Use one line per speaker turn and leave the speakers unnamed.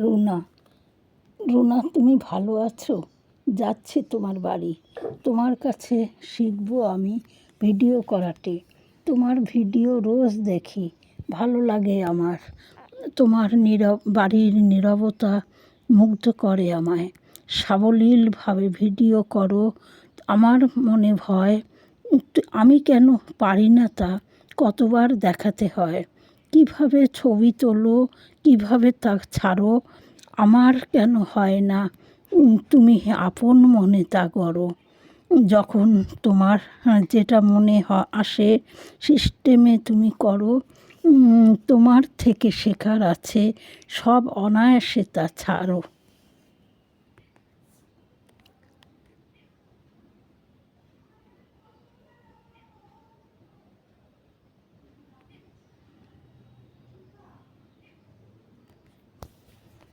রুনা, রুনা তুমি ভালো আছো? যাচ্ছি তোমার বাড়ি, তোমার কাছে শিখবো আমি ভিডিও করাতে। তোমার ভিডিও রোজ দেখি, ভালো লাগে আমার। তোমার বাড়ির নীরবতা মুগ্ধ করে আমায়। সাবলীলভাবে ভিডিও করো, আমার মনে ভয় আমি কেন পারি না তা কতবার দেখাতে হয়। কিভাবে ছবি তোলো, কিভাবে তা ছাড়ো, আমার কেন হয় না। তুমি আপন মনে তা করো। যখন তোমার যেটা মনে আসে সিস্টেমে তুমি করো। তোমার থেকে শেখার আছে, সব অনায়াসে তা ছাড়ো।